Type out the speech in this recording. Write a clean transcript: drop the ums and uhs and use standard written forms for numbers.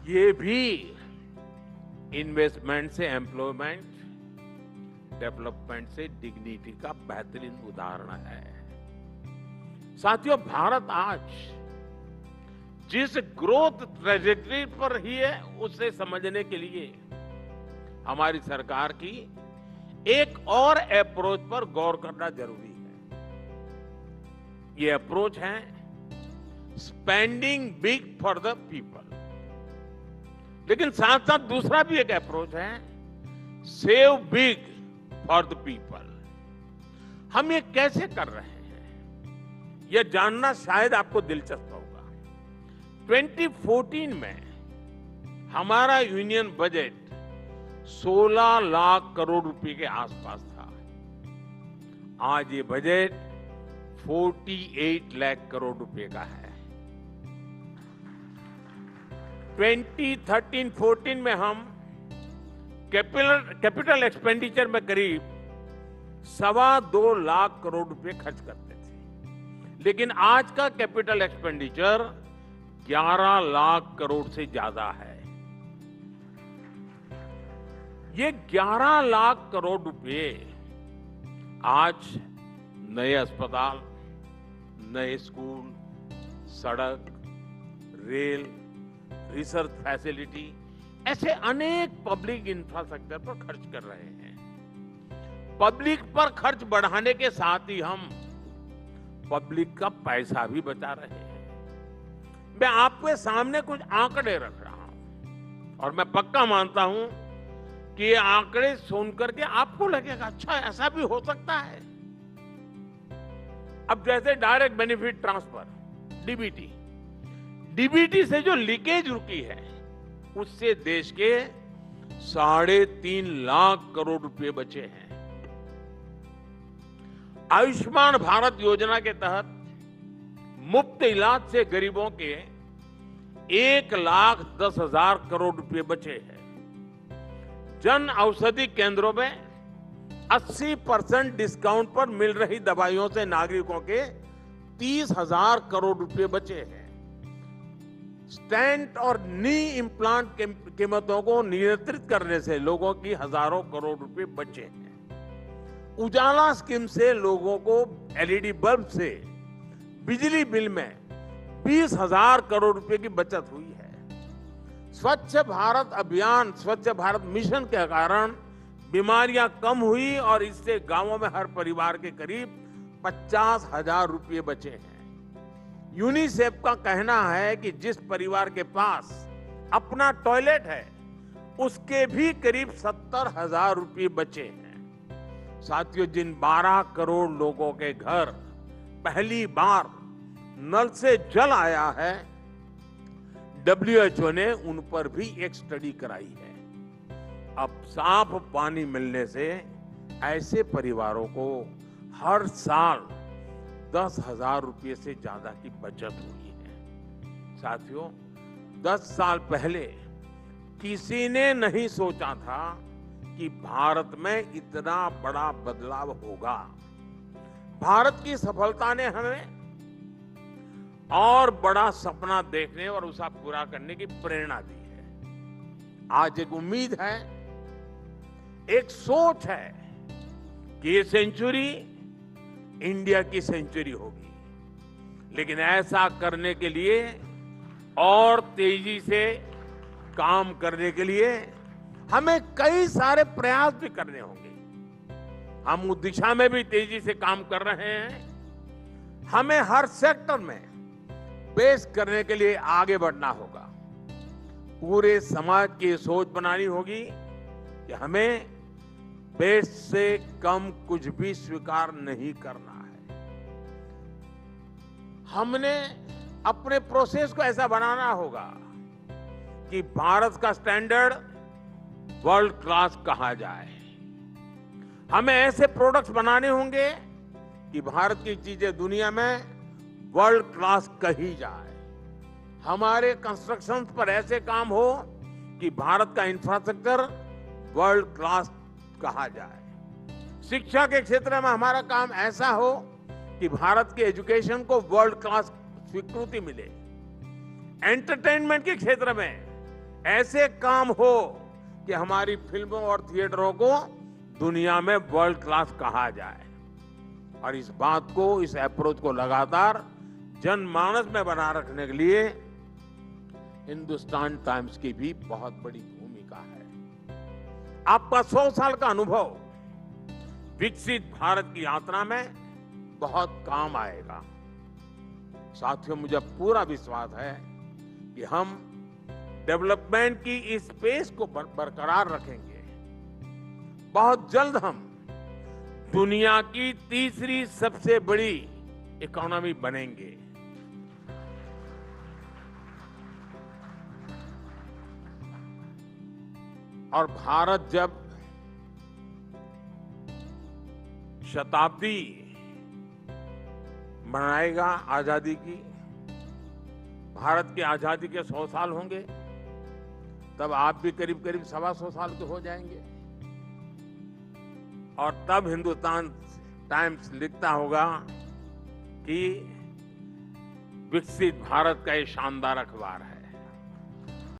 ये भी इन्वेस्टमेंट से एम्प्लॉयमेंट, डेवलपमेंट से डिग्निटी का बेहतरीन उदाहरण है। साथियों, भारत आज जिस ग्रोथ ट्रेजेक्टरी पर ही है, उसे समझने के लिए हमारी सरकार की एक और अप्रोच पर गौर करना जरूरी है। ये अप्रोच है spending big for the people, लेकिन साथ साथ दूसरा भी एक अप्रोच है save big for the people. हम ये कैसे कर रहे हैं, यह जानना शायद आपको दिलचस्प होगा। 2014 में हमारा यूनियन बजट 16 लाख करोड़ रुपए के आसपास था। आज ये बजट 48 लाख करोड़ रुपए का है। 2013-14 में हम कैपिटल एक्सपेंडिचर में करीब 2.25 लाख करोड़ रुपए खर्च करते थे, लेकिन आज का कैपिटल एक्सपेंडिचर 11 लाख करोड़ से ज्यादा है। ये 11 लाख करोड़ रुपए आज नए अस्पताल, नए स्कूल, सड़क, रेल, रिसर्च फैसिलिटी, ऐसे अनेक पब्लिक इंफ्रास्ट्रक्चर पर खर्च कर रहे हैं। पब्लिक पर खर्च बढ़ाने के साथ ही हम पब्लिक का पैसा भी बचा रहे हैं। मैं आपके सामने कुछ आंकड़े रख रहा हूं और मैं पक्का मानता हूं कि ये आंकड़े सुनकर के आपको लगेगा अच्छा ऐसा भी हो सकता है। अब जैसे डायरेक्ट बेनिफिट ट्रांसफर, डीबीटी से जो लीकेज रुकी है, उससे देश के 3.5 लाख करोड़ रुपए बचे हैं। आयुष्मान भारत योजना के तहत मुफ्त इलाज से गरीबों के 1,10,000 करोड़ रुपए बचे हैं। जन औषधि केंद्रों में 80% डिस्काउंट पर मिल रही दवाइयों से नागरिकों के 30,000 करोड़ रुपए बचे हैं। स्टेंट और नी इम्प्लांट कीमतों को नियंत्रित करने से लोगों की हजारों करोड़ रुपए बचे हैं। उजाला स्कीम से लोगों को एलईडी बल्ब से बिजली बिल में 20,000 करोड़ रुपए की बचत हुई है। स्वच्छ भारत अभियान, स्वच्छ भारत मिशन के कारण बीमारियां कम हुई और इससे गांवों में हर परिवार के करीब 50,000 रुपए बचे हैं। यूनिसेफ का कहना है कि जिस परिवार के पास अपना टॉयलेट है, उसके भी करीब 70,000 रुपए बचे हैं। साथियों, जिन 12 करोड़ लोगों के घर पहली बार नल से जल आया है, WHO ने उन पर भी एक स्टडी कराई है। अब साफ पानी मिलने से ऐसे परिवारों को हर साल 10,000 रुपये से ज्यादा की बचत हुई है। साथियों, 10 साल पहले किसी ने नहीं सोचा था कि भारत में इतना बड़ा बदलाव होगा। भारत की सफलता ने हमें और बड़ा सपना देखने और उसे पूरा करने की प्रेरणा दी है। आज एक उम्मीद है, एक सोच है कि ये सेंचुरी इंडिया की सेंचुरी होगी, लेकिन ऐसा करने के लिए और तेजी से काम करने के लिए हमें कई सारे प्रयास भी करने होंगे। हम उस दिशा में भी तेजी से काम कर रहे हैं। हमें हर सेक्टर में पेश करने के लिए आगे बढ़ना होगा। पूरे समाज की सोच बनानी होगी कि हमें बेस्ट से कम कुछ भी स्वीकार नहीं करना है। हमने अपने प्रोसेस को ऐसा बनाना होगा कि भारत का स्टैंडर्ड वर्ल्ड क्लास कहा जाए। हमें ऐसे प्रोडक्ट्स बनाने होंगे कि भारत की चीजें दुनिया में वर्ल्ड क्लास कही जाए। हमारे कंस्ट्रक्शंस पर ऐसे काम हो कि भारत का इंफ्रास्ट्रक्चर वर्ल्ड क्लास कहा जाए। शिक्षा के क्षेत्र में हमारा काम ऐसा हो कि भारत के एजुकेशन को वर्ल्ड क्लास स्वीकृति मिले। एंटरटेनमेंट के क्षेत्र में ऐसे काम हो कि हमारी फिल्मों और थिएटरों को दुनिया में वर्ल्ड क्लास कहा जाए। और इस बात को, इस अप्रोच को लगातार जनमानस में बना रखने के लिए हिंदुस्तान टाइम्स की भी बहुत बड़ी भूमिका है। आपका 100 साल का अनुभव विकसित भारत की यात्रा में बहुत काम आएगा। साथियों, मुझे पूरा विश्वास है कि हम डेवलपमेंट की इस पेस को बरकरार रखेंगे। बहुत जल्द हम दुनिया की तीसरी सबसे बड़ी इकोनॉमी बनेंगे। और भारत जब शताब्दी मनाएगा आजादी की, भारत की आजादी के 100 साल होंगे, तब आप भी करीब करीब 125 साल के हो जाएंगे। और तब हिंदुस्तान टाइम्स लिखता होगा कि विकसित भारत का ये शानदार अखबार है।